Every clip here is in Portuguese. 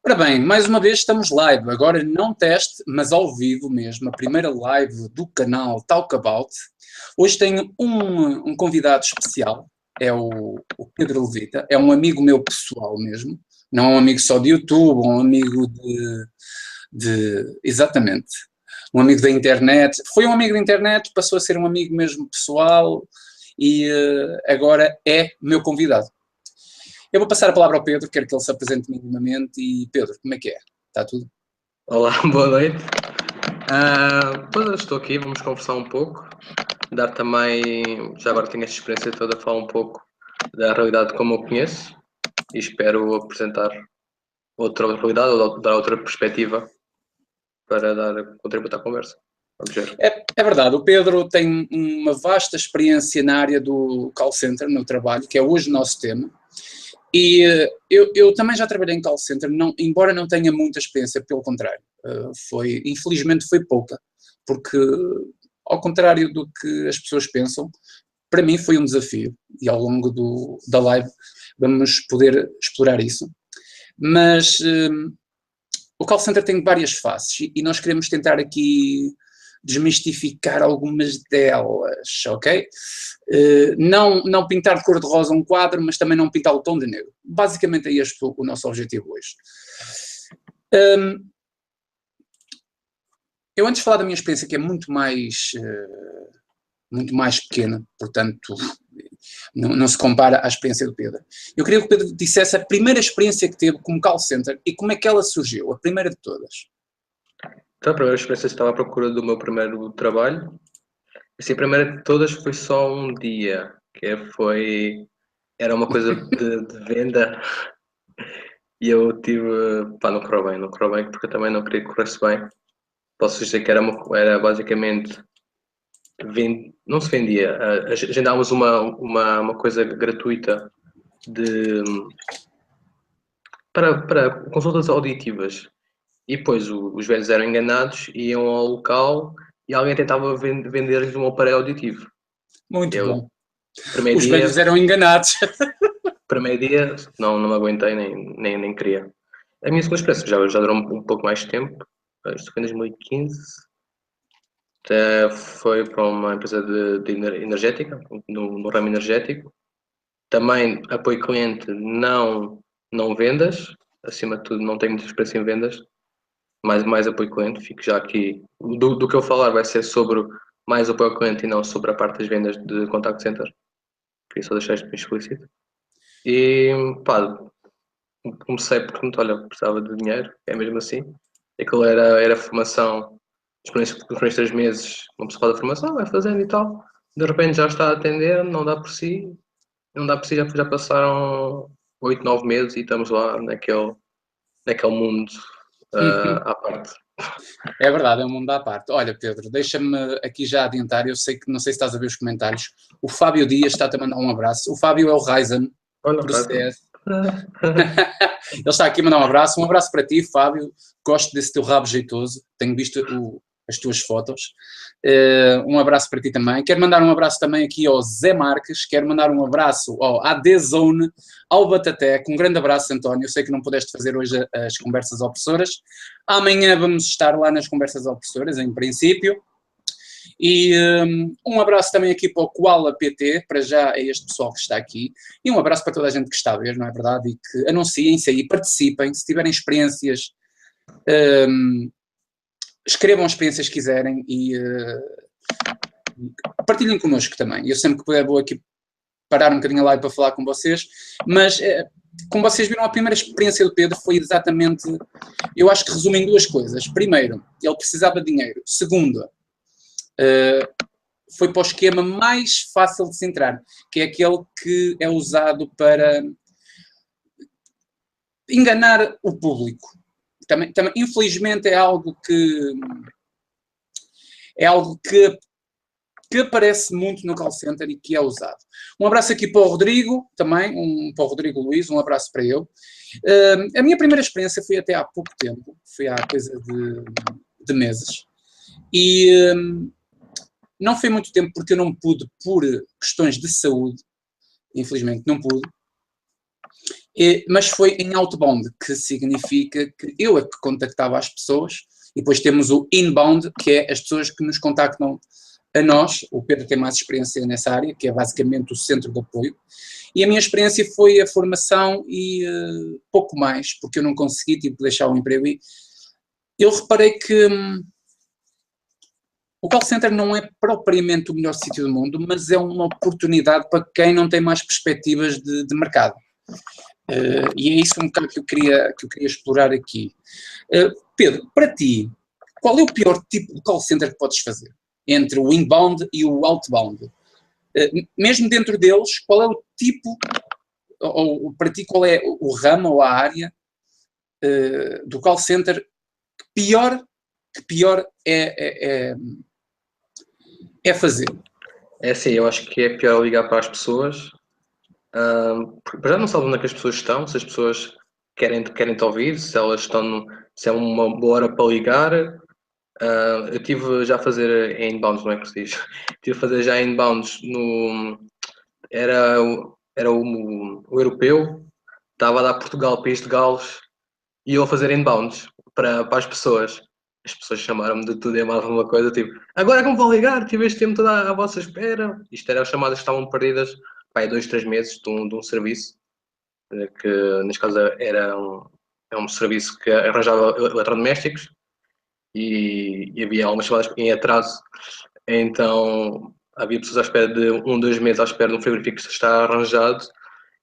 Ora bem, mais uma vez estamos live, agora não teste, mas ao vivo mesmo, a primeira live do canal Talk About. Hoje tenho um convidado especial, é o Pedro Levita, é um amigo meu pessoal mesmo, não é um amigo só de YouTube, um amigo exatamente, um amigo da internet, foi um amigo da internet, passou a ser um amigo mesmo pessoal e agora é meu convidado. Eu vou passar a palavra ao Pedro, quero que ele se apresente minimamente. E Pedro, como é que é? Está tudo? Olá, boa noite. Pois eu estou aqui, vamos conversar um pouco, dar também, já agora tenho esta experiência toda, falar um pouco da realidade como eu conheço e espero apresentar outra realidade ou dar outra perspectiva para contributo à conversa. Vamos ver. É verdade, o Pedro tem uma vasta experiência na área do call center, no trabalho, que é hoje o nosso tema. E eu também já trabalhei em call center, embora não tenha muita experiência, pelo contrário, infelizmente foi pouca, porque ao contrário do que as pessoas pensam, para mim foi um desafio e ao longo da live vamos poder explorar isso. Mas o call center tem várias faces e nós queremos tentar aqui desmistificar algumas delas, ok? Não pintar de cor-de-rosa um quadro, mas também não pintar o tom de negro. Basicamente é este o nosso objetivo hoje. Eu antes de falar da minha experiência, que é muito mais pequena, portanto não se compara à experiência do Pedro. Eu queria que o Pedro dissesse a primeira experiência que teve como call center e como é que ela surgiu, a primeira de todas. Então, a primeira experiência estava à procura do meu primeiro trabalho. Assim, a primeira de todas foi só um dia, era uma coisa de venda e eu tive, não correu bem porque eu também não queria que corresse bem. Posso dizer que era basicamente, não se vendia, agendávamos uma coisa gratuita de, para consultas auditivas. E depois os velhos eram enganados, iam ao local e alguém tentava vender-lhes um aparelho auditivo. Muito Eu, bom. primeiro Os velhos dia, eram enganados. primeiro dia não me aguentei, nem queria. A minha segunda experiência já durou um pouco mais de tempo, isto foi em 2015, foi para uma empresa de energética, no ramo energético. Também apoio cliente, não vendas, acima de tudo não tenho muita experiência em vendas, mais apoio cliente, fico já aqui, do que eu falar vai ser sobre mais apoio ao cliente e não sobre a parte das vendas de contact center, queria só deixar isto bem explícito. E comecei porque, olha, precisava de dinheiro, é mesmo assim, aquilo era formação, os primeiros 3 meses, uma pessoa da formação, vai fazendo e tal, de repente já está a atender, não dá por si, já passaram 8, 9 meses e estamos lá naquele mundo à parte. É verdade, é um mundo à parte. Olha, Pedro, deixa-me aqui já adiantar, eu sei que não sei se estás a ver os comentários, o Fábio Dias está-te a mandar um abraço. O Fábio é o Ryzen Olha, Process. Ele está aqui a mandar um abraço para ti, Fábio, gosto desse teu rabo jeitoso, tenho visto as tuas fotos. Um abraço para ti também. Quero mandar um abraço também aqui ao Zé Marques, quero mandar um abraço ao AD-Zone, ao Batatec, um grande abraço, António, eu sei que não pudeste fazer hoje as conversas opressoras, amanhã vamos estar lá nas conversas opressoras, em princípio. E um abraço também aqui para o Koala PT, para já é este pessoal que está aqui, e um abraço para toda a gente que está a ver, não é verdade? E que anunciem-se aí, participem, se tiverem experiências, escrevam as experiências que quiserem e partilhem connosco também. Eu sempre que puder vou aqui parar um bocadinho a live para falar com vocês, mas como vocês viram, a primeira experiência do Pedro foi exatamente, eu acho que resume em duas coisas. Primeiro, ele precisava de dinheiro. Segundo, foi para o esquema mais fácil de se entrar, que é aquele que é usado para enganar o público. Também, infelizmente, é algo que aparece muito no call center e que é usado. Um abraço aqui para o Rodrigo, também, para o Rodrigo Luiz, um abraço para ele. A minha primeira experiência foi até há pouco tempo, foi há coisa de meses, e não foi muito tempo porque eu não pude, por questões de saúde, infelizmente não pude, Mas foi em outbound, que significa que eu é que contactava as pessoas, e depois temos o inbound, que é as pessoas que nos contactam a nós. O Pedro tem mais experiência nessa área, que é basicamente o centro de apoio, e a minha experiência foi a formação e pouco mais, porque eu não consegui, tive de deixar o emprego, e eu reparei que o call center não é propriamente o melhor sítio do mundo, mas é uma oportunidade para quem não tem mais perspectivas de mercado. E é isso um bocado que eu queria explorar aqui. Pedro, para ti, qual é o pior tipo de call center que podes fazer? Entre o inbound e o outbound? Mesmo dentro deles, qual é o tipo, ou para ti, qual é o ramo ou a área do call center que pior é fazer? É assim, eu acho que é pior ligar para as pessoas. Porque já não sabem onde é que as pessoas estão, se as pessoas querem te ouvir, se elas estão, se é uma boa hora para ligar. Eu tive já a fazer inbounds, não é que se diz? Tive a fazer já inbounds no. Era o europeu, estava a dar Portugal, País de Gales, e eu a fazer inbounds para as pessoas. As pessoas chamaram-me de tudo e mais alguma coisa, tipo, agora é que me vão ligar, tive este tempo todo à vossa espera. Isto era as chamadas que estavam perdidas, pá, 2, 3 meses de um serviço, que neste caso é um serviço que arranjava eletrodomésticos e havia algumas chamadas em atraso, então havia pessoas à espera de 1, 2 meses à espera de um frigorífico que está arranjado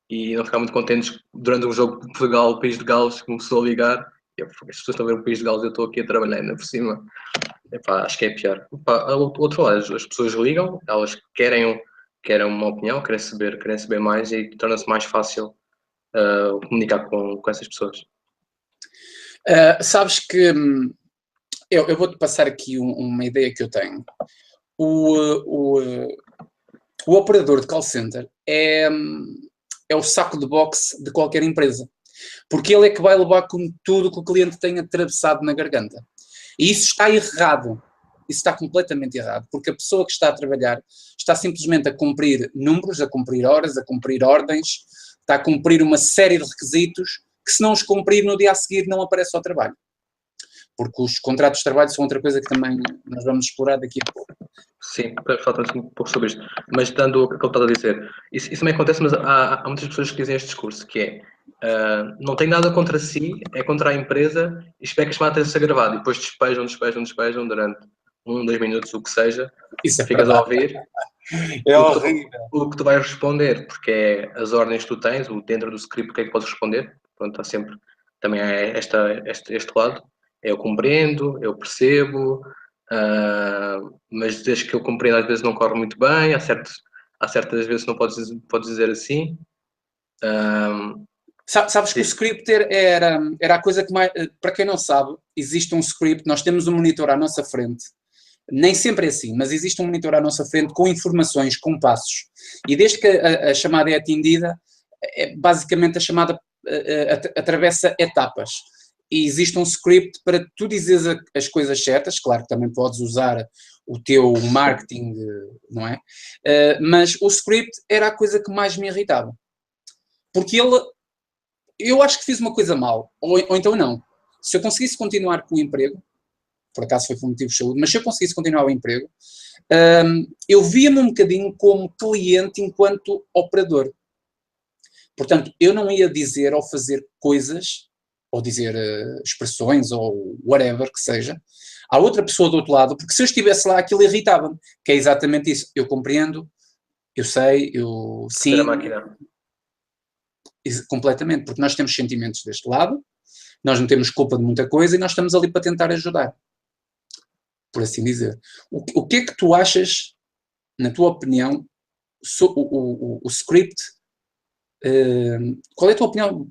e não ficaram muito contentes durante um jogo de Portugal, País de Gales, começou a ligar. As pessoas estão a ver o País de Gales, eu estou aqui a trabalhar ainda por cima. Epá, acho que é pior. Epá, outro lado, as pessoas ligam, elas querem uma opinião, querem saber mais e torna-se mais fácil comunicar com essas pessoas. Sabes que eu vou-te passar aqui uma ideia que eu tenho. O operador de call center é o saco de boxe de qualquer empresa, porque ele é que vai levar com tudo que o cliente tem atravessado na garganta. E isso está errado. Isso está completamente errado, porque a pessoa que está a trabalhar está simplesmente a cumprir números, a cumprir horas, a cumprir ordens, está a cumprir uma série de requisitos que, se não os cumprir, no dia a seguir não aparece ao trabalho. Porque os contratos de trabalho são outra coisa que também nós vamos explorar daqui a pouco. Sim, falta um pouco sobre isto. Mas dando o que ele está a dizer, isso também acontece, mas há muitas pessoas que dizem este discurso, que é, não tem nada contra si, é contra a empresa, e espera que a chamada seja gravada, e depois despejam durante 1, 2 minutos, o que seja, Isso é ficas a ouvir. É horrível. O que tu vais responder, porque é as ordens que tu tens, dentro do script, o que é que podes responder. Pronto, há sempre também este lado. Eu compreendo, eu percebo, mas desde que eu compreendo, às vezes não corre muito bem, há certas vezes não podes dizer assim. Sabes que o scripter era a coisa que mais. Para quem não sabe, existe um script, nós temos um monitor à nossa frente. Nem sempre é assim, mas existe um monitor à nossa frente com informações, com passos. E desde que a chamada é atendida, basicamente a chamada atravessa etapas. E existe um script para tu dizeres as coisas certas, claro que também podes usar o teu marketing, não é? Mas o script era a coisa que mais me irritava. Porque eu acho que fiz uma coisa mal, ou então não. Se eu conseguisse continuar com o emprego, por acaso foi por motivo de saúde, mas se eu conseguisse continuar o emprego, eu via-me um bocadinho como cliente enquanto operador. Portanto, eu não ia dizer ou fazer coisas, ou dizer expressões, ou whatever que seja, à outra pessoa do outro lado, porque se eu estivesse lá, aquilo irritava-me, que é exatamente isso. Eu compreendo, eu sei, eu sim, a máquina. completamente, porque nós temos sentimentos deste lado, nós não temos culpa de muita coisa e nós estamos ali para tentar ajudar, por assim dizer. O que é que tu achas, na tua opinião, o script, qual é a tua opinião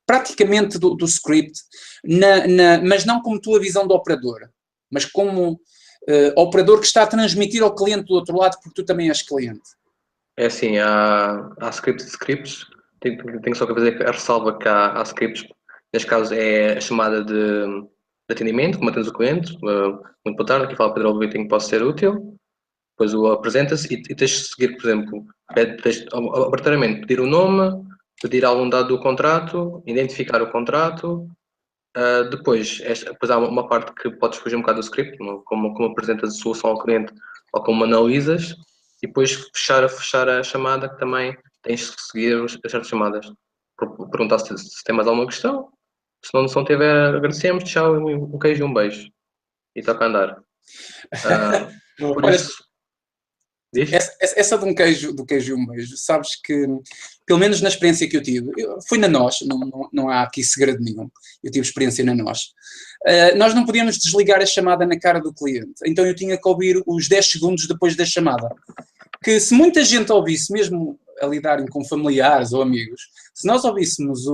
praticamente do script, mas não como tua visão do operador, mas como operador que está a transmitir ao cliente do outro lado, porque tu também és cliente? É assim, há scripts, tenho só que fazer a ressalva que há scripts, neste caso é a chamada de atendimento, como atendes o cliente, muito boa tarde, aqui fala Pedro Oliveira, que posso ser útil, depois o apresenta-se e tens de seguir, por exemplo, tens obrigatoriamente pedir o nome, pedir algum dado do contrato, identificar o contrato. Depois há uma parte que podes fugir um bocado do script, como apresentas a solução ao cliente ou como analisas, e depois fechar a chamada, que também tens que seguir as certas chamadas. Perguntar se tem mais alguma questão. Se não tiver, agradecemos, tchau, um queijo e um beijo. E toca a andar. Por Olha, isso, diz? essa do queijo e um beijo, sabes que, pelo menos na experiência que eu tive, fui na nós, não há aqui segredo nenhum, eu tive experiência na nós. Nós não podíamos desligar a chamada na cara do cliente, então eu tinha que ouvir os 10 segundos depois da chamada. Que se muita gente ouvisse, mesmo a lidarem com familiares ou amigos, se nós ouvíssemos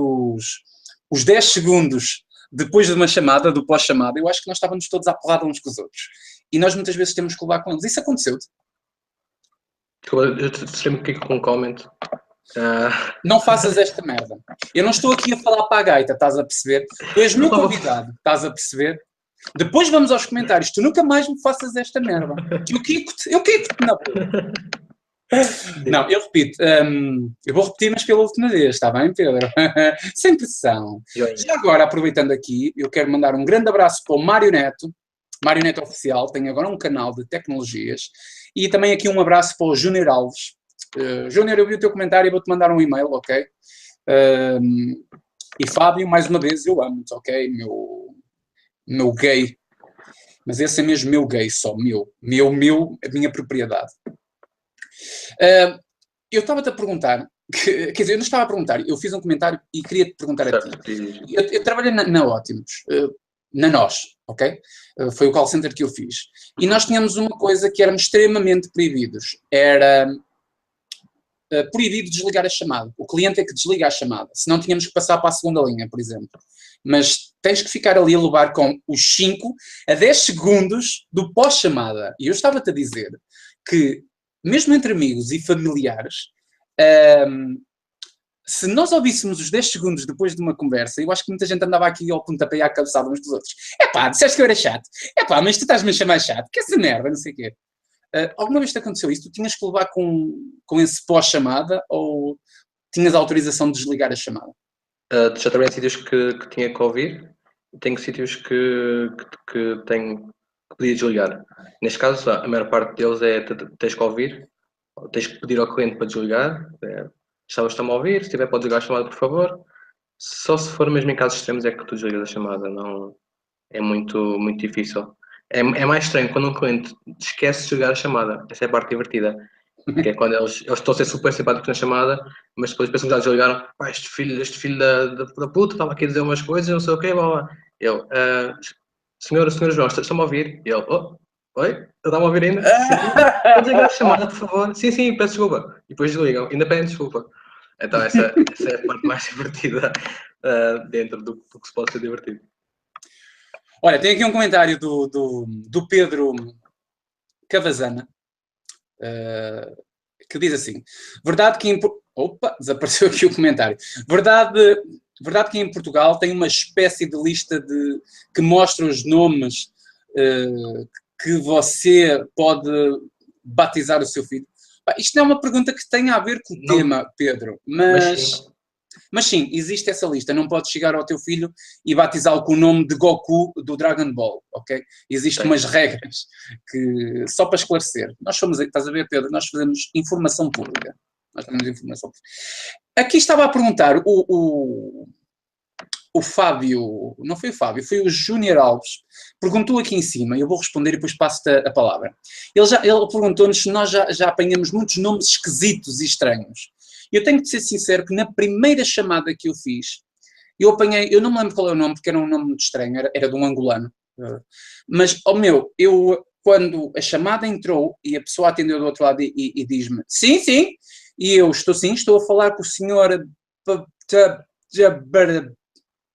os 10 segundos depois de uma chamada, do pós-chamada, eu acho que nós estávamos todos à porrada uns com os outros. E nós muitas vezes temos que levar com eles. Isso aconteceu-te? Eu distraí-me aqui com um comment. Não faças esta merda. Eu não estou aqui a falar para a gaita, estás a perceber? Tu és meu convidado, estás a perceber? Depois vamos aos comentários. Tu nunca mais me faças esta merda. Que eu quico-te na boca. Não, eu repito. Eu vou repetir, mas pela última vez, está bem, Pedro? Sem pressão. Já agora, aproveitando aqui, eu quero mandar um grande abraço para o Mário Neto. Mário Neto Oficial, tem agora um canal de tecnologias. E também aqui um abraço para o Júnior Alves. Júnior, eu vi o teu comentário e vou-te mandar um e-mail, ok? E Fábio, mais uma vez, eu amo-te, ok? Meu gay. Mas esse é mesmo meu gay, só meu, a minha propriedade. Eu estava-te a perguntar, quer dizer, eu não estava a perguntar, eu fiz um comentário e queria-te perguntar a ti. Eu trabalhei na Ótimos, na nós, ok? Foi o call center que eu fiz. E nós tínhamos uma coisa que éramos extremamente proibidos. Era proibido desligar a chamada. O cliente é que desliga a chamada. Senão tínhamos que passar para a segunda linha, por exemplo. Mas tens que ficar ali a levar com os 5 a 10 segundos do pós-chamada. E eu estava-te a dizer que, mesmo entre amigos e familiares, se nós ouvíssemos os 10 segundos depois de uma conversa, eu acho que muita gente andava aqui ao pontapé e à cabeçada uns dos outros. Disseste que eu era chato. Mas tu estás-me a chamar chato. Que essa merda, não sei o quê. Alguma vez te aconteceu isso? Tu tinhas que levar com esse pós-chamada ou tinhas autorização de desligar a chamada? Já trabalhei em sítios que tinha que ouvir. Tenho sítios que tenho que podia desligar. Neste caso, a maior parte deles é tens que ouvir, tens que pedir ao cliente para desligar. Estás-me a ouvir? Se tiver, pode desligar a chamada, por favor. Só se for mesmo em casos extremos é que tu desligas a chamada. Não, é muito, muito difícil. É mais estranho quando um cliente esquece de desligar a chamada. Essa é a parte divertida. Que é quando eles estão a ser super simpáticos na chamada, mas depois pensam que já desligaram. Este filho da puta estava aqui a dizer umas coisas, não sei o quê, blá blá. Eu, senhora João, estão-me a ouvir? E ele, oi? Estão-me a ouvir ainda? Sim. Pode desligar a chamada, por favor? Sim, peço desculpa. E depois desligam, ainda pedem desculpa. Então essa é a parte mais divertida dentro do que se pode ser divertido. Olha, tem aqui um comentário do Pedro Cavazana, que diz assim: verdade que Opa, desapareceu aqui o comentário. Verdade que em Portugal tem uma espécie de lista que mostra os nomes que você pode batizar o seu filho. Isto não é uma pergunta que tenha a ver com o tema, Pedro, mas sim, existe essa lista. Não podes chegar ao teu filho e batizá-lo com o nome de Goku do Dragon Ball, ok? Existem umas regras que, só para esclarecer, nós somos, estás a ver, Pedro, nós fazemos informação pública. Nós temos informação pública. Aqui estava a perguntar o Fábio, não foi o Fábio, foi o Júnior Alves, perguntou aqui em cima, e eu vou responder e depois passo-te a palavra. Ele perguntou-nos se nós já apanhamos muitos nomes esquisitos e estranhos. Eu tenho que ser sincero que na primeira chamada que eu fiz, eu apanhei, eu não me lembro qual é o nome, porque era um nome muito estranho, era de um angolano. Mas, quando a chamada entrou e a pessoa atendeu do outro lado e diz-me, sim, e eu estou a falar com o senhor...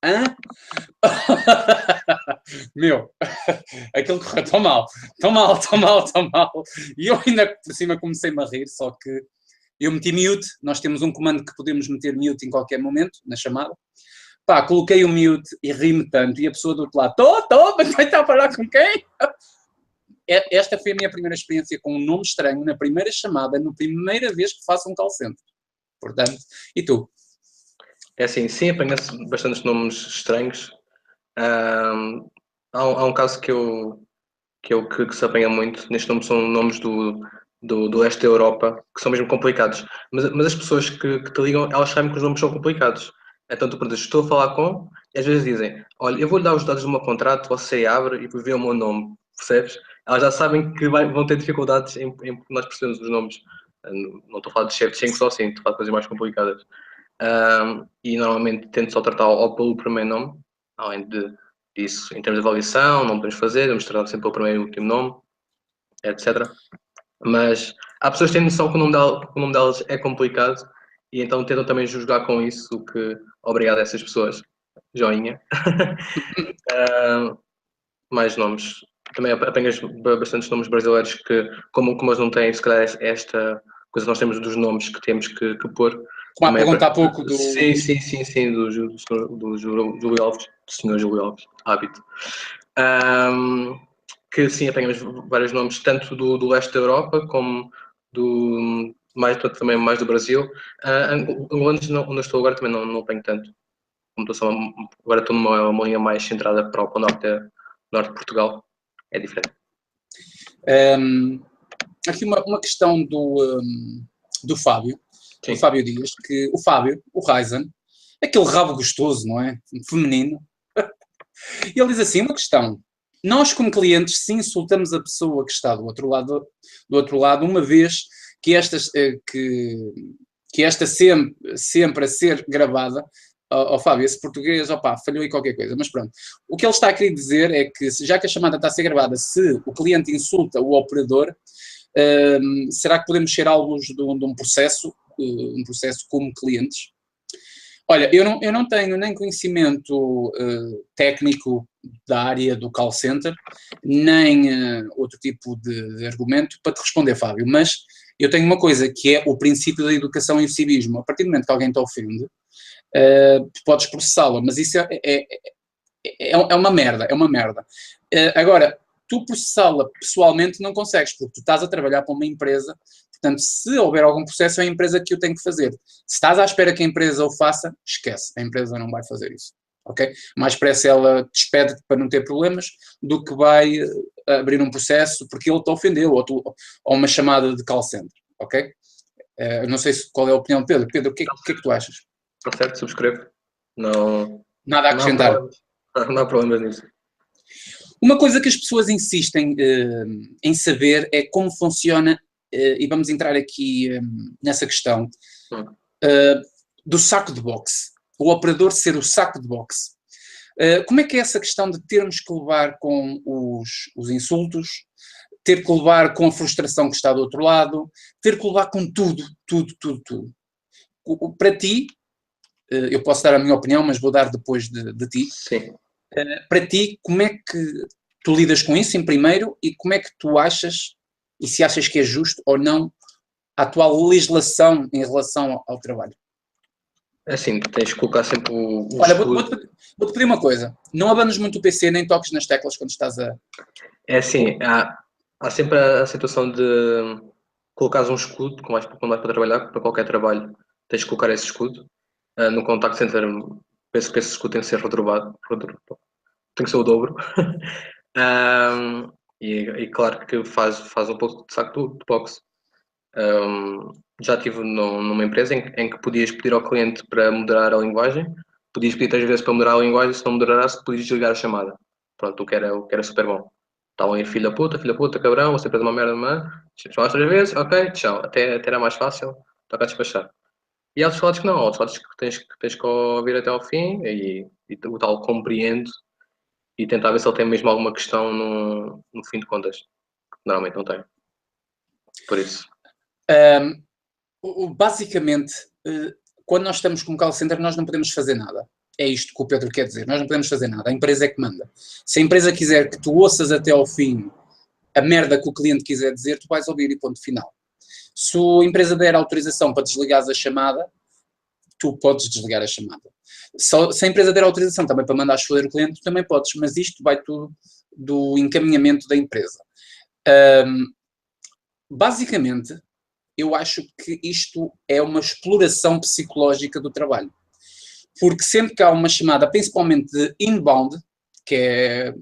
Hã? Meu, aquilo correu tão mal. E eu ainda por cima comecei-me a rir, só que eu meti mute, nós temos um comando que podemos meter mute em qualquer momento, na chamada. Coloquei o mute e ri-me tanto, e a pessoa do outro lado, mas vai estar a falar com quem? Esta foi a minha primeira experiência com um nome estranho, na primeira chamada, na primeira vez que faço um call center. Portanto, e tu? É assim, sim, apanha-se bastantes nomes estranhos. Há um caso que se apanha muito. Nestes nomes são nomes do leste da Europa, que são mesmo complicados. Mas as pessoas que te ligam, elas sabem que os nomes são complicados. Então tu perguntas, estou a falar com, e às vezes dizem, olha, eu vou-lhe dar os dados do meu contrato, você abre e vê o meu nome, percebes? Elas já sabem que vão ter dificuldades em nós percebemos os nomes. Não estou a falar de Shevchenko só assim, estou a falar de coisas mais complicadas. E normalmente tento só tratar ou pelo primeiro nome, além disso, em termos de avaliação, não podemos fazer, vamos tratar sempre pelo primeiro e último nome, etc. Mas há pessoas que têm noção que o nome delas é complicado e então tentam também julgar com isso, o que obrigado a essas pessoas. Joinha. Mais nomes. Também apanhas bastantes nomes brasileiros que, como eles não têm, se calhar, esta coisa que nós temos dos nomes que temos que pôr. Como há Também pergunta há pouco sim, do Júlio Alves, do senhor Júlio Alves, hábito. Que sim, apanhamos vários nomes, tanto do leste da Europa, como também mais do Brasil. Angolanos, onde eu estou agora, também não apanho tanto. Agora estou numa linha mais centrada para o norte de Portugal. É diferente. Aqui uma questão do Fábio, Sim. do Fábio Dias, que o Fábio, o Ryzen, aquele rabo gostoso, não é? Feminino. E ele diz assim, uma questão. Nós, como clientes, se insultamos a pessoa que está do outro lado, uma vez que esta sempre a ser gravada, Fábio, esse português, falhou aí qualquer coisa, mas pronto. O que ele está a querer dizer é que, já que a chamada está a ser gravada, se o cliente insulta o operador, será que podemos ser alvos de um processo como clientes? Olha, eu não tenho nem conhecimento técnico da área do call center, nem outro tipo de argumento para te responder, Fábio, mas eu tenho uma coisa que é o princípio da educação e o civismo. A partir do momento que alguém te ofende, tu podes processá-la, mas isso é uma merda, é uma merda. Agora, tu processá-la pessoalmente não consegues, porque tu estás a trabalhar para uma empresa, portanto, se houver algum processo, é a empresa que o tem que fazer. Se estás à espera que a empresa o faça, esquece, a empresa não vai fazer isso, ok? Mais depressa ela despede-te para não ter problemas do que vai abrir um processo porque ele te ofendeu, ou uma chamada de call center, ok? Não sei qual é a opinião de Pedro. Pedro, o que é que tu achas? Está certo, subscrevo. Não, Nada a acrescentar. Não há problemas nisso. Uma coisa que as pessoas insistem em saber é como funciona, e vamos entrar aqui nessa questão, do saco de boxe. O operador ser o saco de boxe. Como é que é essa questão de termos que levar com os insultos, ter que levar com a frustração que está do outro lado, ter que levar com tudo. Para ti, eu posso dar a minha opinião, mas vou dar depois de ti. Sim. Para ti, como é que tu lidas com isso em primeiro e como é que tu achas, e se achas que é justo ou não, a atual legislação em relação ao trabalho? Assim, tens que colocar sempre o Olha, escudo. vou-te pedir uma coisa, não abanes muito o PC, nem toques nas teclas quando estás a... É assim, há sempre a situação de colocares um escudo quando vais para trabalhar, para qualquer trabalho, tens que colocar esse escudo. No contact center, penso que esse escudo tem que ser redobrado, tem que ser o dobro. E claro que faz um pouco de saco de boxe. Já estive numa empresa em que podias pedir ao cliente para moderar a linguagem, podias pedir 3 vezes para moderar a linguagem, se não moderasse, podias desligar a chamada. Pronto, o que era super bom. Estavam aí, filha puta, cabrão, você fez uma merda, chamaste 3 vezes, ok, tchau. Até era mais fácil, toca a despachar. E há outros lados que não, há outros lados que tens que ouvir até ao fim e o tal compreendo e tentar ver se ele tem mesmo alguma questão no fim de contas. Normalmente não tem. Por isso. Basicamente, quando nós estamos como call center, nós não podemos fazer nada. É isto que o Pedro quer dizer. Nós não podemos fazer nada. A empresa é que manda. Se a empresa quiser que tu ouças até ao fim a merda que o cliente quiser dizer, tu vais ouvir e ponto final. Se a empresa der autorização para desligares a chamada, tu podes desligar a chamada. Se a empresa der autorização também para mandar foder o cliente, tu também podes, mas isto vai tudo do encaminhamento da empresa. Basicamente, eu acho que isto é uma exploração psicológica do trabalho. Porque sempre que há uma chamada, principalmente de inbound, que é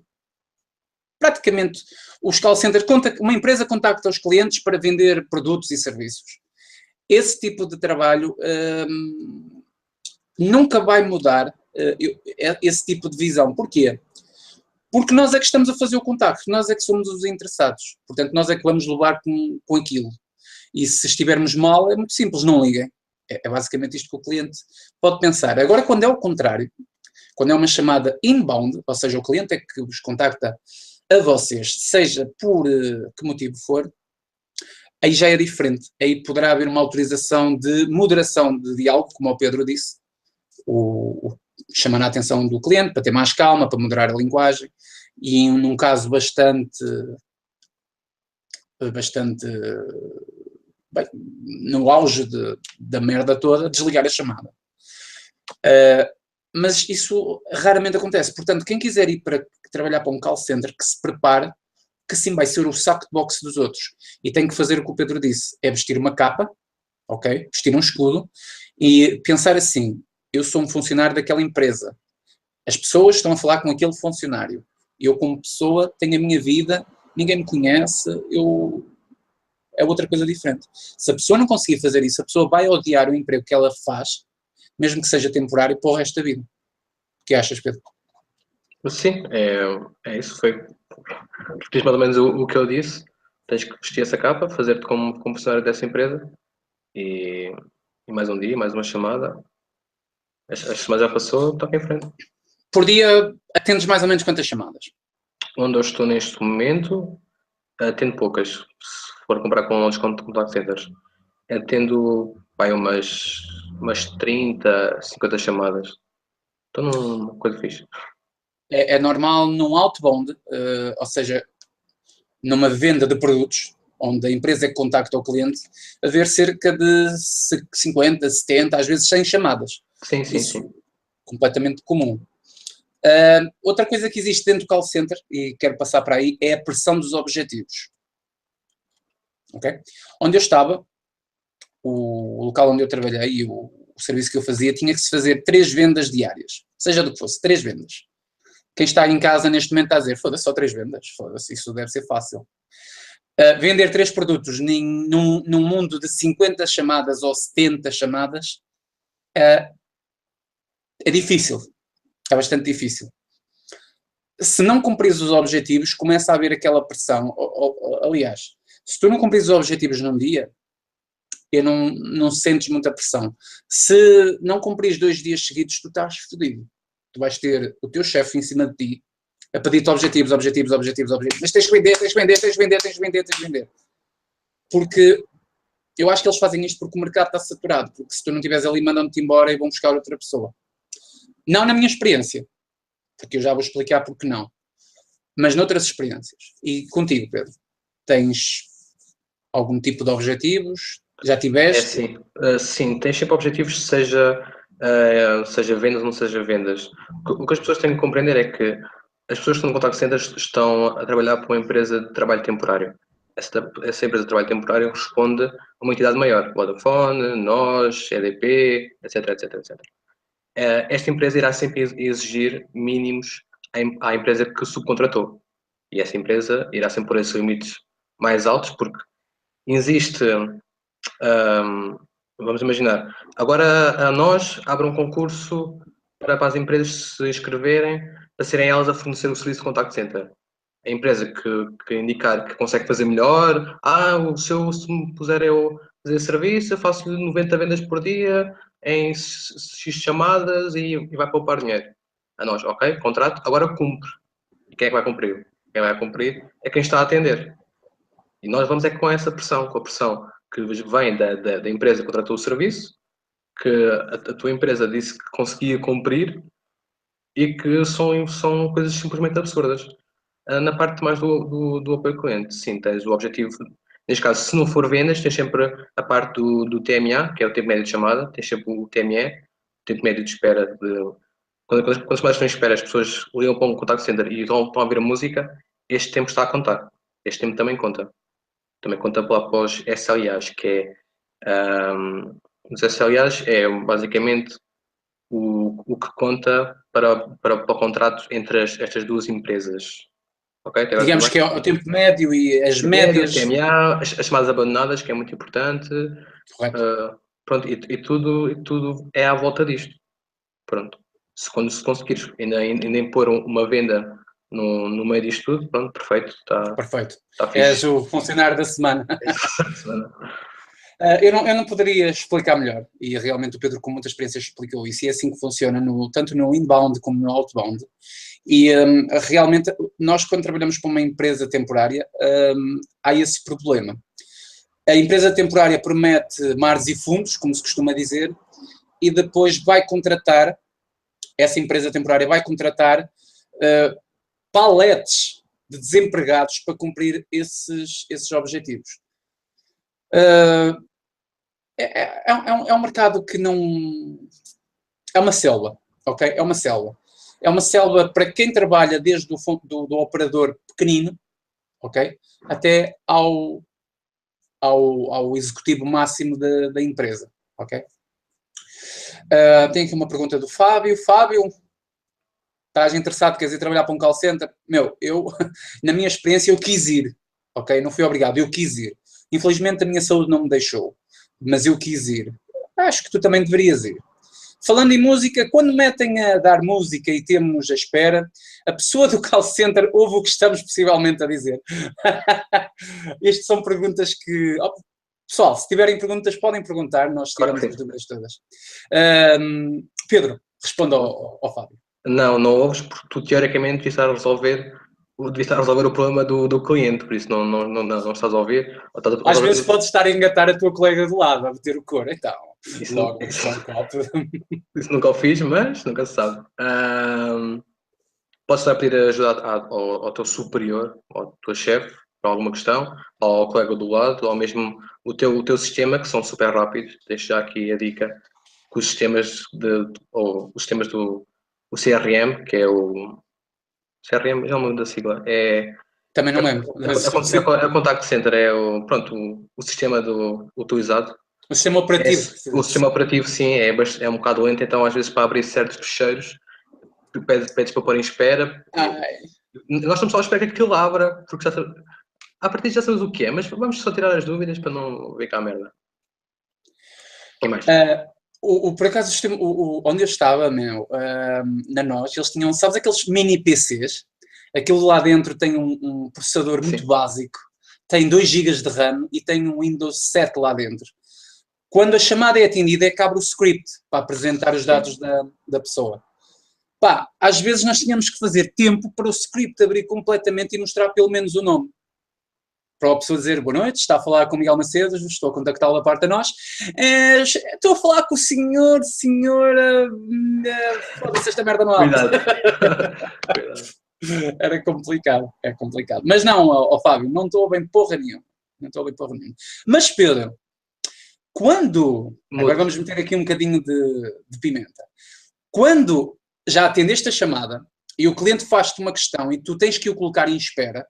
praticamente os call centers, uma empresa contacta os clientes para vender produtos e serviços. Esse tipo de trabalho nunca vai mudar esse tipo de visão. Porquê? Porque nós é que estamos a fazer o contacto, nós é que somos os interessados. Portanto, nós é que vamos levar com aquilo. E se estivermos mal, é muito simples, não liguem. É basicamente isto que o cliente pode pensar. Agora, quando é o contrário, quando é uma chamada inbound, ou seja, o cliente é que vos contacta a vocês, seja por que motivo for, aí já é diferente. Aí poderá haver uma autorização de moderação de diálogo, como o Pedro disse, chamando a atenção do cliente para ter mais calma, para moderar a linguagem, e num caso bastante bem, no auge da merda toda, desligar a chamada. Mas isso raramente acontece. Portanto, quem quiser ir para trabalhar para um call center, que se prepare, que sim vai ser o saco de boxe dos outros. E tem que fazer o que o Pedro disse, é vestir uma capa, ok? Vestir um escudo, e pensar assim, eu sou um funcionário daquela empresa. As pessoas estão a falar com aquele funcionário. Eu, como pessoa, tenho a minha vida, ninguém me conhece, é outra coisa diferente. Se a pessoa não conseguir fazer isso, a pessoa vai odiar o emprego que ela faz, mesmo que seja temporário, para o resto da vida. O que achas, Pedro? Sim, é isso. Diz mais ou menos o que eu disse. Tens que vestir essa capa, fazer-te como funcionário dessa empresa e mais um dia, mais uma chamada. A semana já passou, toca em frente. Por dia, atendes mais ou menos quantas chamadas? Onde eu estou neste momento, atendo poucas. Se for comparar com os contact centers, atendo umas 30, 50 chamadas. Estou numa coisa fixe. É normal num outbound, ou seja, numa venda de produtos, onde a empresa é que contacta o cliente, haver cerca de 50, 70, às vezes 100 chamadas. Sim, sim, Isso, sim. completamente comum. Outra coisa que existe dentro do call center, e quero passar para aí, é a pressão dos objetivos. Okay? Onde eu estava, o local onde eu trabalhei e o serviço que eu fazia, tinha que se fazer 3 vendas diárias. Seja do que fosse, 3 vendas. Quem está em casa neste momento está a dizer, foda-se, só 3 vendas, foda-se, isso deve ser fácil. Vender 3 produtos num mundo de 50 chamadas ou 70 chamadas é difícil, é bastante difícil. Se não cumprires os objetivos, começa a haver aquela pressão. Aliás, se tu não cumprires os objetivos num dia, não sentes muita pressão. Se não cumprires 2 dias seguidos, tu estás fodido. Tu vais ter o teu chefe em cima de ti a pedir-te objetivos. Mas tens que vender. Porque eu acho que eles fazem isto porque o mercado está saturado. Porque se tu não estiveres ali, mandam-te embora e vão buscar outra pessoa. Não na minha experiência, porque eu já vou explicar porque não. Mas noutras experiências. E contigo, Pedro, tens algum tipo de objetivos? Já tiveste? Sim, tens sempre objetivos, seja vendas ou não seja vendas. O que as pessoas têm que compreender é que as pessoas que estão no contact centers estão a trabalhar para uma empresa de trabalho temporário. Essa empresa de trabalho temporário responde a uma entidade maior, Vodafone, nós, EDP, etc, etc, etc. Esta empresa irá sempre exigir mínimos à empresa que subcontratou. E essa empresa irá sempre pôr esses limites mais altos, porque existe, vamos imaginar, agora a nós abre um concurso para as empresas se inscreverem, para serem elas a fornecer o serviço de contact center. A empresa que indicar que consegue fazer melhor, se me puser eu fazer serviço, eu faço 90 vendas por dia, em X chamadas e vai poupar dinheiro. A nós, ok, contrato, agora cumpre. E quem é que vai cumprir? Quem vai cumprir é quem está a atender. E nós vamos com essa pressão, com a pressão que vem da empresa que contratou o serviço, que a tua empresa disse que conseguia cumprir e que são coisas simplesmente absurdas. Na parte mais do apoio ao cliente, sim, tens o objetivo. Neste caso, se não for vendas, tens sempre a parte do TMA, que é o tempo médio de chamada, tens sempre o TME, o tempo médio de espera. Quando as chamadas estão em espera, as pessoas ligam para um contact center e estão a ouvir a música, este tempo está a contar. Este tempo também conta. Também conta para os SLAs, que é. Os SLAs é basicamente o que conta para o contrato entre estas duas empresas. Ok? Até agora tudo Digamos bem? que é o tempo médio e as O médio, o médias. TMA, as chamadas abandonadas, que é muito importante. Correto. Pronto, e tudo é à volta disto. Pronto. Quando se conseguires ainda impor uma venda no meio disto tudo, pronto, perfeito, está Perfeito. És fixe. o funcionário da semana. Semana. Eu não poderia explicar melhor, e realmente o Pedro com muita experiência explicou isso, e é assim que funciona tanto no inbound como no outbound, e realmente nós quando trabalhamos com uma empresa temporária há esse problema. A empresa temporária promete mares e fundos, como se costuma dizer, e depois vai contratar, essa empresa temporária vai contratar paletes de desempregados para cumprir esses objetivos. É um mercado que não... É uma selva, ok? É uma selva. É uma selva para quem trabalha desde do operador pequenino, ok? Até ao executivo máximo da empresa, ok? Tem aqui uma pergunta do Fábio. Fábio, estás interessado, queres ir trabalhar para um call center? Na minha experiência, eu quis ir, ok? Não fui obrigado, eu quis ir. Infelizmente, a minha saúde não me deixou, mas eu quis ir. Acho que tu também deverias ir. Falando em música, quando metem a dar música e temos a espera, a pessoa do call center ouve o que estamos possivelmente a dizer. Estas são perguntas que... pessoal, se tiverem perguntas, podem perguntar, nós tiramos as dúvidas todas. Pedro, responda ao Fábio. Não ouves, porque tu teoricamente devias estar a resolver o problema do cliente, por isso não estás a ouvir. Às vezes podes estar a engatar a tua colega do lado, a meter o cor, então, Isso, logo, isso, copo. isso nunca o fiz, mas nunca se sabe. Podes estar a pedir ajuda ao teu superior, ao teu chefe, para alguma questão, ao colega do lado, ou mesmo o teu sistema, que são super rápidos. Deixo já aqui a dica que os sistemas do o CRM, que é o CRM, já me lembro da sigla, Também não lembro. é o Contact Center, é o sistema utilizado. O sistema operativo. O sistema operativo, sim, é um bocado lento, então às vezes para abrir certos fecheiros, pedes para pôr em espera. Nós estamos só à espera que aquilo abra, porque a partir já sabemos o que é, mas vamos só tirar as dúvidas para não ver cá a merda. O que mais? Por acaso, onde eu estava, na NOS, eles tinham, sabes aqueles mini PCs? Aquilo lá dentro tem um processador muito Sim. básico, tem 2 GB de RAM e tem um Windows 7 lá dentro. Quando a chamada é atendida, é que abre o script para apresentar os dados da pessoa. Pá, às vezes nós tínhamos que fazer tempo para o script abrir completamente e mostrar pelo menos o nome. Para a pessoa dizer, boa noite, está a falar com Miguel Macedo, estou a contactá-lo da parte de nós. Estou a falar com o senhor, foda-se, esta merda não há. Cuidado. Era complicado, é complicado. Mas não, Fábio, não estou bem porra nenhuma. Não estou bem porra nenhuma. Mas Pedro, agora vamos meter aqui um bocadinho de pimenta. Quando já atendeste a chamada e o cliente faz-te uma questão e tu tens que o colocar em espera,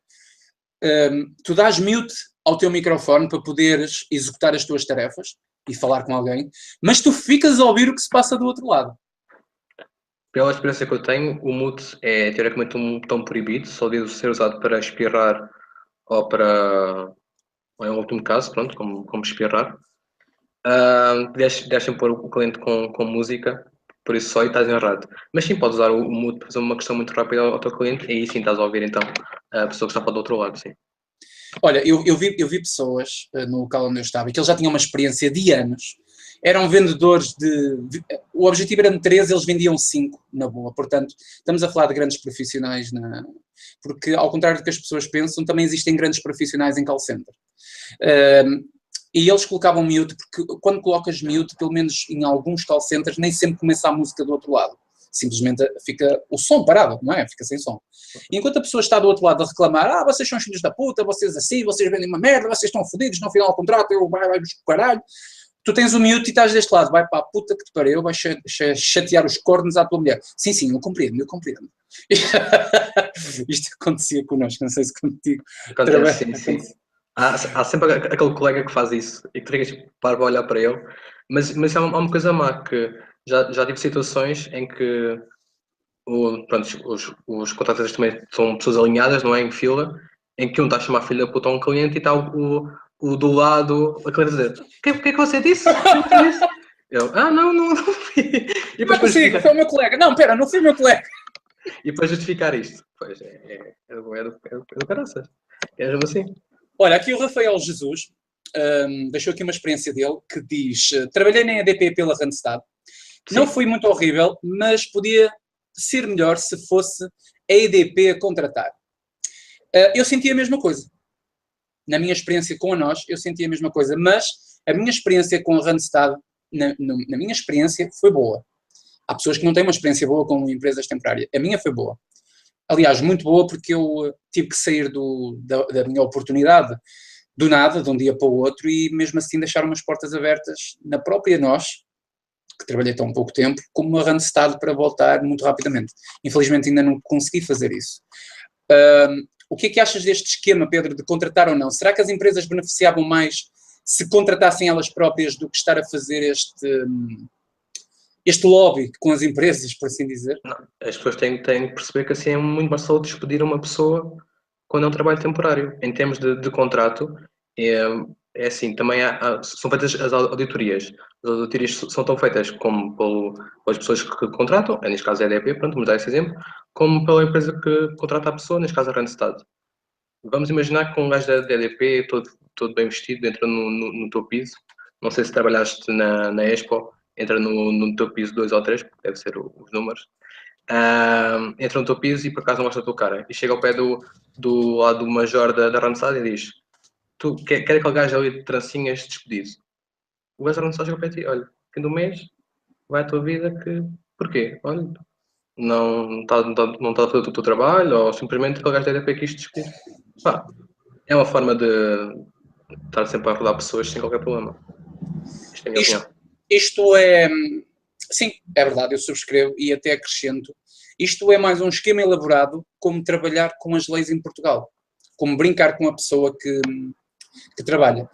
tu dás mute ao teu microfone para poderes executar as tuas tarefas e falar com alguém, mas tu ficas a ouvir o que se passa do outro lado. Pela experiência que eu tenho, o mute é teoricamente um botão proibido, só deve ser usado para espirrar ou em último caso, pronto, como espirrar. Deixem pôr o cliente com música, por isso só aí estás errado. Mas sim, podes usar o mute para fazer uma questão muito rápida ao teu cliente e aí sim estás a ouvir então a pessoa que está para do outro lado, sim. Olha, eu vi pessoas no local onde eu estava e que eles já tinham uma experiência de anos, eram vendedores o objetivo era de 3, eles vendiam 5, na boa, portanto, estamos a falar de grandes profissionais, porque ao contrário do que as pessoas pensam, também existem grandes profissionais em call center. E eles colocavam mute, porque quando colocas mute, pelo menos em alguns call centers, nem sempre começa a música do outro lado. Simplesmente fica o som parado, não é? Fica sem som. E enquanto a pessoa está do outro lado a reclamar, vocês são filhos da puta, vocês assim, vocês vendem uma merda, vocês estão fodidos, no final do contrato, vai-vos com o caralho. Tu tens o mute e estás deste lado, vai para a puta que te pariu, vai chatear os cornos à tua mulher. Sim, eu compreendo. Isto acontecia connosco, não sei se contigo. Acontece, sim. Há sempre aquele colega que faz isso e que tu ficas para olhar para ele, mas há uma coisa má que já tive situações em que pronto, os contratantes também são pessoas alinhadas, não é? Em fila, em que um está a chamar filha da puta a um cliente e está o do lado a cliente a dizer: o que é que você disse? O que é que você disse? Eu, não vi. E Não é consigo, foi o meu colega. Não, pera, não foi o meu colega. E depois justificar isto. Pois do caraças. É mesmo assim. Olha, aqui o Rafael Jesus deixou aqui uma experiência dele que diz: trabalhei na EDP pela Randstad. Não foi muito horrível, mas podia ser melhor se fosse a EDP a contratar. Eu senti a mesma coisa. Na minha experiência com a nós, eu senti a mesma coisa, mas a minha experiência com a Randstad, na minha experiência, foi boa. Há pessoas que não têm uma experiência boa com empresas temporárias. A minha foi boa. Aliás, muito boa, porque eu tive que sair da minha oportunidade do nada, de um dia para o outro, e mesmo assim deixar umas portas abertas na própria nós, que trabalhei tão pouco tempo, como uma Randstad para voltar muito rapidamente. Infelizmente ainda não consegui fazer isso. O que é que achas deste esquema, Pedro, de contratar ou não? Será que as empresas beneficiavam mais se contratassem elas próprias do que estar a fazer este lobby com as empresas, por assim dizer? Não, as pessoas têm que perceber que assim é muito mais fácil despedir uma pessoa quando é um trabalho temporário. Em termos de contrato, é assim, também são feitas as auditorias. As auditorias são tão feitas como pelas pessoas que contratam, neste caso é a EDP, pronto, vamos dar esse exemplo, como pela empresa que contrata a pessoa, neste caso a Randstad. Vamos imaginar que um gajo da EDP, todo bem vestido, entra no teu piso. Não sei se trabalhaste na Expo, entra no teu piso 2 ou 3, porque deve ser os números. Entra no teu piso e por acaso não gosta da tua cara. E chega ao pé do lado do major da Randstad e diz: tu quer aquele gajo ali de trancinhas despedido. O gajo da Randstad chega ao pé de ti: olha, fim do mês, vai a tua vida que. Porquê? Olha, não está a fazer o teu trabalho ou simplesmente aquele gajo da EDP quis despedir. Pá, é uma forma de estar sempre a rodar pessoas sem qualquer problema. Isto é a minha opinião. Isto é... Sim, é verdade, eu subscrevo e até acrescento. Isto é mais um esquema elaborado como trabalhar com as leis em Portugal. Como brincar com a pessoa que trabalha.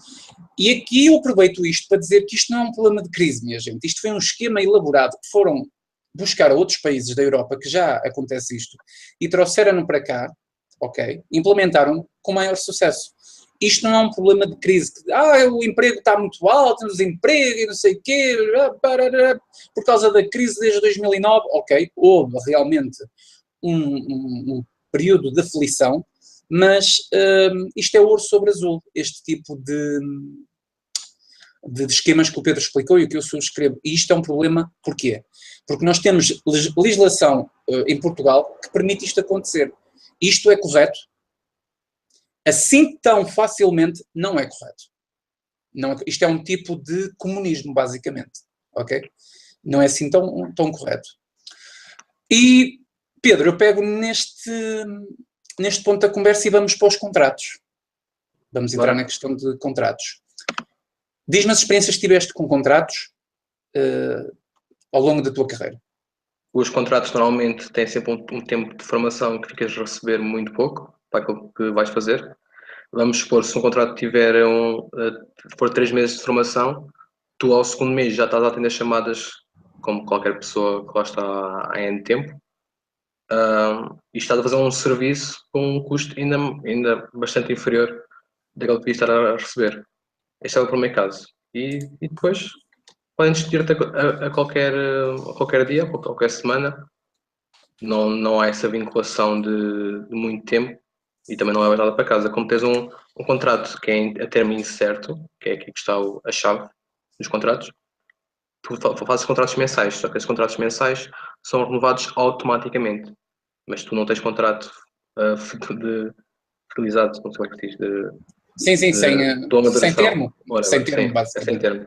E aqui eu aproveito isto para dizer que isto não é um problema de crise, minha gente. Isto foi um esquema elaborado que foram buscar a outros países da Europa que já acontece isto e trouxeram-no para cá, ok? Implementaram com maior sucesso. Isto não é um problema de crise. O emprego está muito alto, o desemprego e não sei o quê, por causa da crise desde 2009, ok, houve realmente um período de aflição, mas isto é ouro sobre azul, este tipo de esquemas que o Pedro explicou e o que eu subscrevo. E isto é um problema, porquê? Porque nós temos legislação em Portugal que permite isto acontecer. Isto é correto? Assim tão facilmente não é correto. Não é, isto é um tipo de comunismo, basicamente. Ok? Não é assim tão correto. E, Pedro, eu pego neste ponto da conversa e vamos para os contratos. Vamos entrar na questão de contratos. Diz-me as experiências que tiveste com contratos ao longo da tua carreira. Os contratos normalmente têm sempre um tempo de formação que ficas a receber muito pouco para aquilo que vais fazer. Vamos supor, se um contrato tiver for 3 meses de formação, tu ao segundo mês já estás a atender chamadas como qualquer pessoa que lá está há N tempo. E estás a fazer um serviço com um custo ainda bastante inferior daquele que devias estar a receber. Este é o primeiro caso. E depois podem despedir-te a qualquer dia, a qualquer semana. Não há essa vinculação de muito tempo e também não leva nada para casa. Como tens um contrato que é a termo incerto, que é aqui que está a chave dos contratos, tu fazes contratos mensais, só que esses contratos mensais são renovados automaticamente. Mas tu não tens contrato fidelizado, não sei o que diz, Sim, sem termo. Sem termo, basicamente. Sem termo.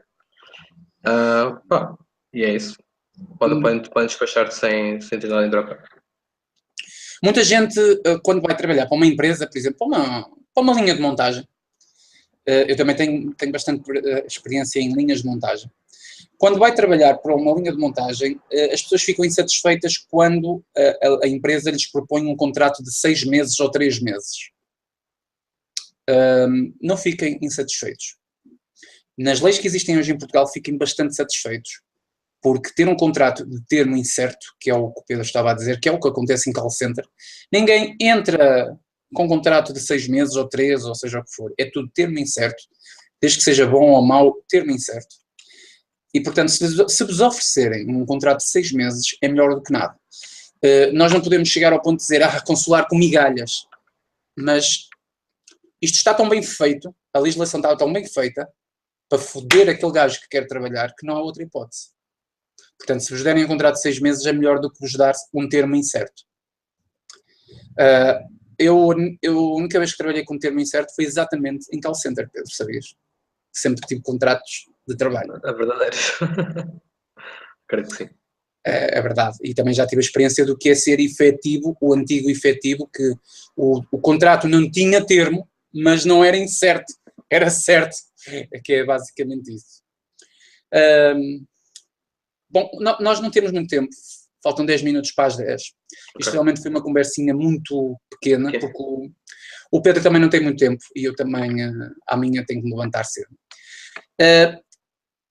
E é isso. Podem despachar-te sem ter nada em troca. Muita gente, quando vai trabalhar para uma empresa, por exemplo, para uma linha de montagem, eu também tenho bastante experiência em linhas de montagem. Quando vai trabalhar para uma linha de montagem, as pessoas ficam insatisfeitas quando a empresa lhes propõe um contrato de 6 meses ou 3 meses. Não fiquem insatisfeitos. Nas leis que existem hoje em Portugal, fiquem bastante satisfeitos. porque ter um contrato de termo incerto, que é o que o Pedro estava a dizer, que é o que acontece em call center, ninguém entra com um contrato de 6 meses ou 3, ou seja o que for, é tudo termo incerto, desde que seja bom ou mau, termo incerto. E, portanto, se vos oferecerem um contrato de 6 meses, é melhor do que nada. Nós não podemos chegar ao ponto de dizer, consolar com migalhas, mas isto está tão bem feito, a legislação está tão bem feita, para foder aquele gajo que quer trabalhar, que não há outra hipótese. Portanto, se vos derem um contrato de 6 meses, é melhor do que vos dar um termo incerto. Eu a única vez que trabalhei com um termo incerto foi exatamente em call center, Pedro, sabias? Sempre tive contratos de trabalho. É verdadeiro. Creio que sim. É verdade. E também já tive a experiência do que é ser efetivo, o antigo efetivo, que o contrato não tinha termo, mas não era incerto, era certo. Que é basicamente isso. Bom, nós não temos muito tempo, faltam 10 minutos para as 10. Isto realmente foi uma conversinha muito pequena, porque o Pedro também não tem muito tempo e eu também, amanhã tenho que me levantar cedo.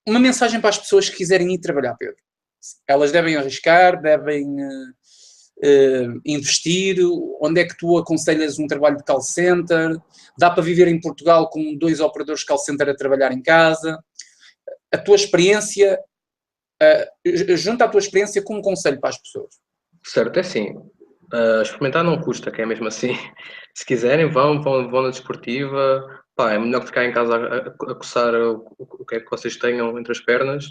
Uma mensagem para as pessoas que quiserem ir trabalhar, Pedro. Elas devem arriscar, devem investir. Onde é que tu aconselhas um trabalho de call center? Dá para viver em Portugal com 2 operadores de call center a trabalhar em casa? A tua experiência, junta a tua experiência com um conselho para as pessoas. Certo, é assim. Experimentar não custa, que é mesmo assim. Se quiserem, vão na desportiva. Pá, é melhor que ficar em casa a coçar o que é que vocês tenham entre as pernas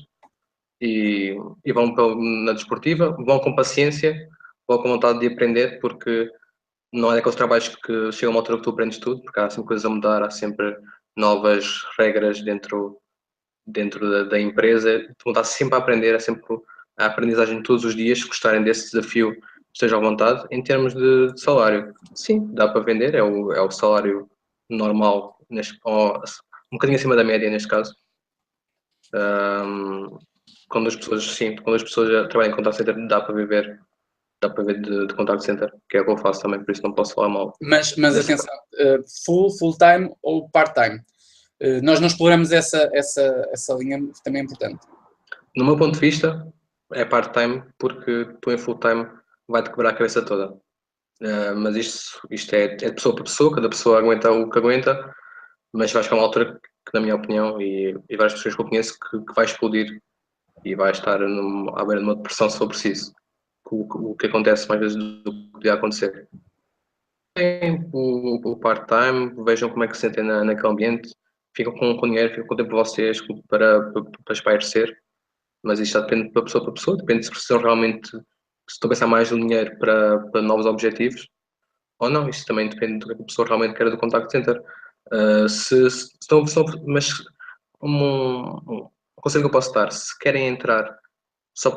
e vão na desportiva, vão com paciência, vão com vontade de aprender, porque não é daqueles trabalhos que chega uma altura que tu aprendes tudo, porque há sempre coisas a mudar, há sempre novas regras dentro da empresa, tu estás sempre a aprender, é sempre a aprendizagem todos os dias, se gostarem desse desafio, estejam à vontade. Em termos de salário, sim, dá para vender, é o salário normal, um bocadinho acima da média neste caso. Quando as pessoas já trabalham em contact center, dá para viver de contact center, que é o que eu faço também, por isso não posso falar mal. Mas atenção, full-time ou part-time? Nós não exploramos essa linha, também é importante. No meu ponto de vista, é part-time, porque tu em full-time vai-te quebrar a cabeça toda. Mas isto é de pessoa para pessoa, cada pessoa aguenta o que aguenta, mas vai chegar uma altura que, na minha opinião, e várias pessoas que eu conheço, que vai explodir e vai estar à beira de uma depressão se for preciso. O que acontece mais vezes do que podia acontecer. Tem o part-time, vejam como é que se sentem naquele ambiente, ficam com dinheiro, ficam com tempo para vocês para espairecer, mas isto já depende de pessoa para pessoa, depende se precisam realmente, se estão a pensar mais no dinheiro para novos objetivos ou não, isto também depende do que a pessoa realmente quer do contact center. Mas um conselho que eu posso dar, se querem entrar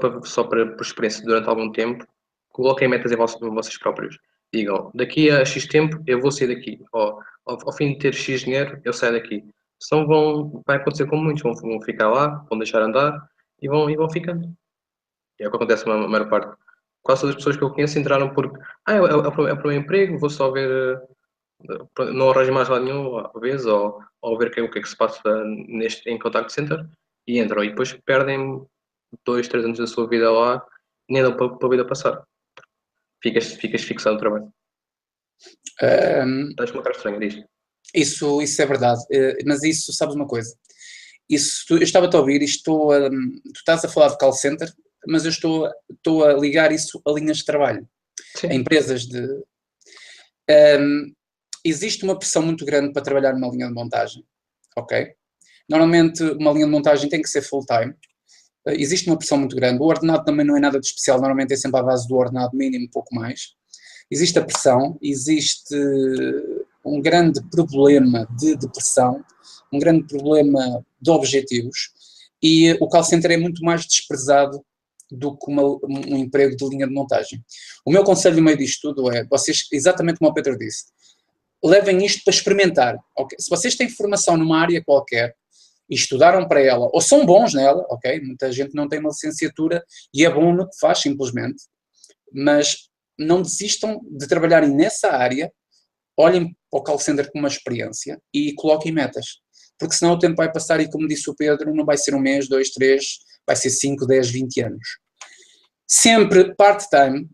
por experiência durante algum tempo, coloquem metas em vocês próprios. Digam, daqui a X tempo eu vou sair daqui, ou ao fim de ter X dinheiro eu saio daqui. Senão vai acontecer com muitos, vão ficar lá, vão deixar andar e vão ficando. É o que acontece na maior parte. Quase todas as pessoas que eu conheço entraram porque é o meu emprego, vou só ver, não arranjo mais lado nenhum, às vezes, ou ver o que é que se passa em contact center, e entram, e depois perdem 2, 3 anos da sua vida lá, e nem dão para a vida passar. Ficas fixado no trabalho. Estás uma cara estranha disto. Isso é verdade, mas isso, sabes uma coisa, eu estava-te a ouvir e tu estás a falar de call center, mas eu estou a ligar isso a linhas de trabalho, Sim. a empresas de... existe uma pressão muito grande para trabalhar numa linha de montagem, ok? Normalmente uma linha de montagem tem que ser full-time, existe uma pressão muito grande, o ordenado também não é nada de especial, normalmente é sempre à base do ordenado mínimo, um pouco mais. Existe a pressão, existe um grande problema de depressão, um grande problema de objetivos, e o call center é muito mais desprezado do que um emprego de linha de montagem. O meu conselho no meio disto tudo é, vocês, exatamente como o Pedro disse, levem isto para experimentar. Okay? Se vocês têm formação numa área qualquer e estudaram para ela, ou são bons nela, ok? Muita gente não tem uma licenciatura e é bom no que faz, simplesmente, mas não desistam de trabalharem nessa área, olhem para o call center como uma experiência e coloquem metas. porque senão o tempo vai passar e, como disse o Pedro, não vai ser um mês, 2, 3, vai ser 5, 10, 20 anos. Sempre part-time,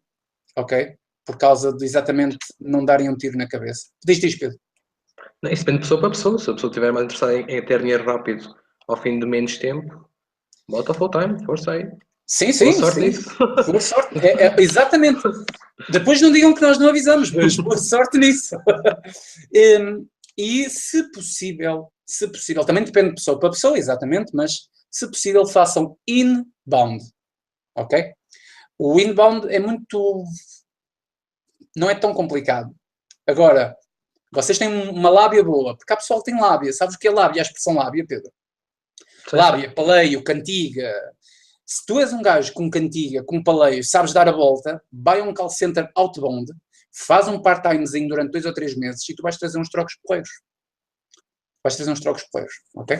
ok? Por causa de exatamente não darem um tiro na cabeça. Diz, Pedro. Não, isso depende de pessoa para pessoa. Se a pessoa estiver mais interessada em ter dinheiro rápido ao fim de menos tempo, bota full-time, força aí. Sim, Boa sim, sorte sim. nisso. Boa sorte. Exatamente. Depois não digam que nós não avisamos, mas boa sorte nisso. E se possível, também depende de pessoa para pessoa, exatamente, mas se possível façam inbound, ok? O inbound é muito... não é tão complicado. Agora, vocês têm uma lábia boa, porque há pessoal que tem lábia. Sabes o que é lábia? A expressão lábia, Pedro? Sim, Lábia, sim. paleio, cantiga. Se tu és um gajo com cantiga, com paleio, sabes dar a volta, vai a um call center outbound, faz um part-timezinho durante 2 ou 3 meses e tu vais trazer uns trocos porreiros. Ok?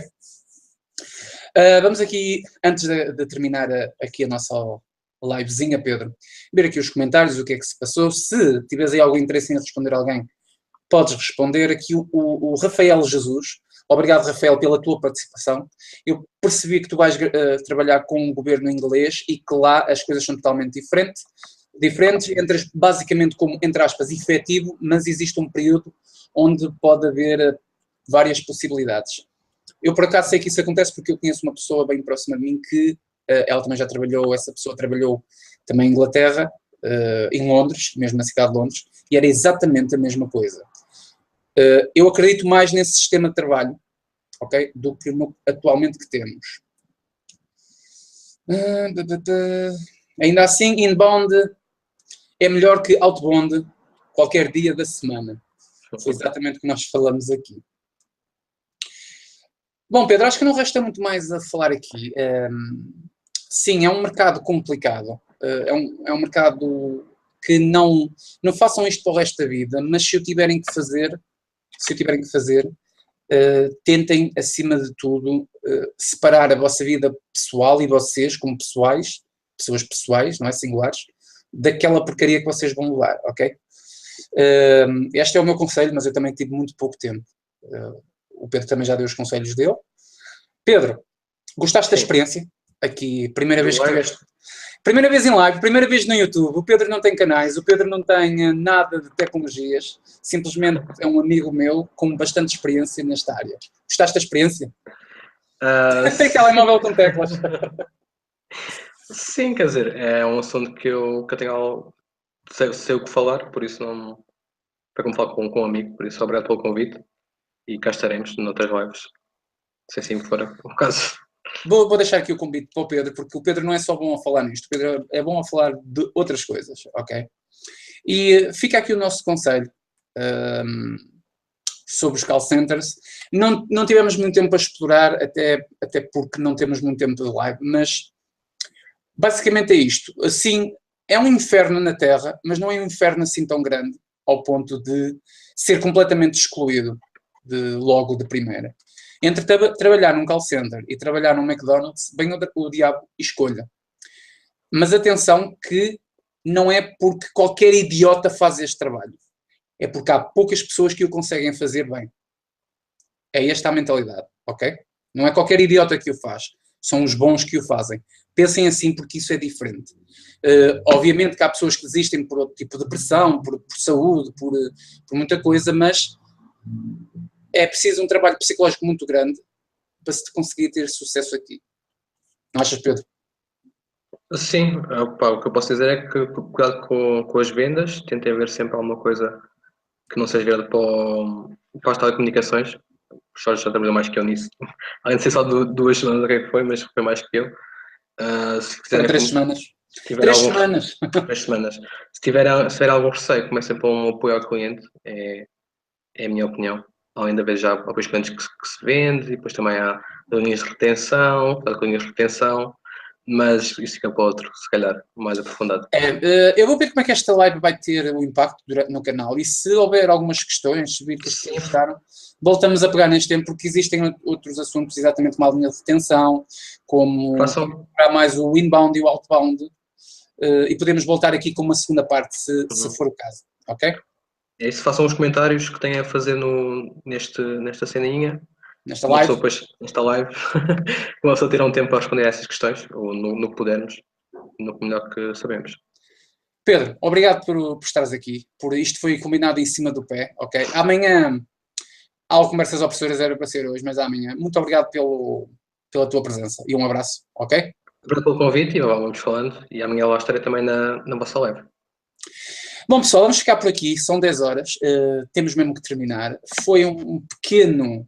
Vamos aqui, antes de terminar aqui a nossa livezinha, Pedro, ver aqui os comentários, o que é que se passou. Se tiveres aí algum interesse em responder a alguém, podes responder. Aqui o Rafael Jesus. Obrigado, Rafael, pela tua participação. Eu percebi que tu vais trabalhar com o governo inglês e que lá as coisas são totalmente diferentes, entras basicamente como, entre aspas, efetivo, mas existe um período onde pode haver várias possibilidades. Eu, por acaso, sei que isso acontece porque eu conheço uma pessoa bem próxima de mim que ela também já trabalhou, essa pessoa trabalhou também em Inglaterra, em Londres, mesmo na cidade de Londres, e era exatamente a mesma coisa. Eu acredito mais nesse sistema de trabalho, ok, do que atualmente que temos. Ainda assim, inbound é melhor que outbound qualquer dia da semana. Foi exatamente o que nós falamos aqui. Bom, Pedro, acho que não resta muito mais a falar aqui. Sim, é um mercado complicado. É um mercado que não façam isto para o resto da vida, mas se o tiverem que fazer, tentem, acima de tudo, separar a vossa vida pessoal e vocês, como pessoas pessoais, não é, singulares, daquela porcaria que vocês vão levar, ok? Este é o meu conselho, mas eu também tive muito pouco tempo. O Pedro também já deu os conselhos dele. Pedro, gostaste da experiência? Aqui, primeira vez que estiveste... Primeira vez em live, primeira vez no YouTube. O Pedro não tem canais, o Pedro não tem nada de tecnologias, simplesmente é um amigo meu com bastante experiência nesta área. Gostaste da experiência? Tem telemóvel com teclas. Sim, quer dizer, é um assunto que eu tenho sei o que falar, por isso não. Foi como falar com um amigo, por isso obrigado pelo convite e cá estaremos noutras lives, se assim for o caso. Vou deixar aqui o convite para o Pedro, porque o Pedro não é só bom a falar nisto, o Pedro é bom a falar de outras coisas, ok? E fica aqui o nosso conselho sobre os call centers. Não tivemos muito tempo a explorar, até porque não temos muito tempo de live, mas basicamente é isto. Assim, é um inferno na Terra, mas não é um inferno assim tão grande, ao ponto de ser completamente excluído logo de primeira. Entre trabalhar num call center e trabalhar num McDonald's, bem o diabo escolha. Mas atenção que não é porque qualquer idiota faz este trabalho. É porque há poucas pessoas que o conseguem fazer bem. É esta a mentalidade, ok? Não é qualquer idiota que o faz. São os bons que o fazem. Pensem assim porque isso é diferente. Obviamente que há pessoas que desistem por outro tipo de pressão, por saúde, por muita coisa, mas é preciso um trabalho psicológico muito grande para se conseguir ter sucesso aqui. Não achas, Pedro? Sim, opa, o que eu posso dizer é que cuidado com as vendas, tentem ver sempre alguma coisa que não seja virada para as telecomunicações. O Jorge já trabalhou mais que eu nisso. Além de ser só 2 semanas, o que é que foi, mas foi mais que eu. Se Foram quiserem, 3 semanas. se tiver 3 algum, semanas. 3 semanas. Se tiver algum receio, comecem por um apoio ao cliente, é a minha opinião. Além de haver já apoios clientes que se vende, e depois também há linhas de retenção, mas isso fica para outro, se calhar, mais aprofundado. Eu vou ver como é que esta live vai ter o impacto no canal e se houver algumas questões, se vir que as pessoas gostaram, voltamos a pegar neste tempo porque existem outros assuntos exatamente como a linha de retenção, como mais o inbound e o outbound e podemos voltar aqui com uma segunda parte se for o caso, ok? É isso, façam os comentários que têm a fazer nesta ceninha nesta uma live. pessoa depois, nesta live, uma pessoa tirar um tempo para responder a essas questões, ou no que pudermos, no melhor que sabemos. Pedro, obrigado por estares aqui, por isto foi combinado em cima do pé, ok? Amanhã, há o Conversas Opressoras, era para ser hoje, mas amanhã. Muito obrigado pela tua presença e um abraço, ok? Obrigado pelo convite e vamos falando, e amanhã lá estarei também na vossa live. Bom, pessoal, vamos ficar por aqui, são 10 horas, temos mesmo que terminar. Foi um pequeno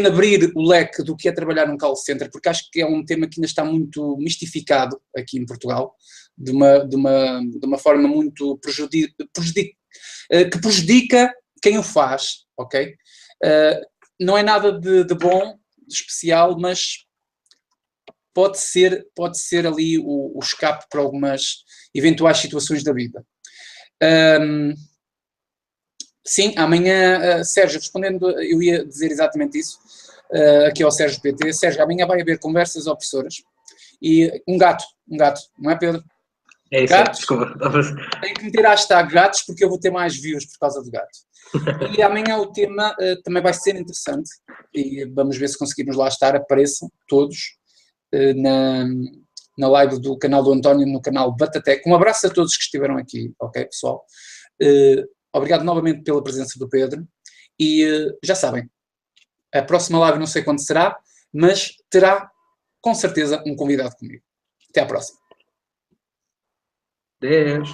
abrir o leque do que é trabalhar num call center, porque acho que é um tema que ainda está muito mistificado aqui em Portugal, de uma forma muito que prejudica quem o faz, ok? Não é nada de bom, de especial, mas pode ser ali o escape para algumas eventuais situações da vida. Sim, amanhã, Sérgio, respondendo, eu ia dizer exatamente isso, aqui ao Sérgio PT. Sérgio, amanhã vai haver conversas opressoras e um gato, não é, Pedro? É isso, gatos, desculpa. Tem que meter hashtag gatos porque eu vou ter mais views por causa do gato. E amanhã o tema também vai ser interessante e vamos ver se conseguimos lá estar, apareçam todos na live do canal do António, no canal Batatec. Um abraço a todos que estiveram aqui, ok, pessoal? Obrigado novamente pela presença do Pedro e já sabem, a próxima live não sei quando será, mas terá com certeza um convidado comigo. Até à próxima. 10.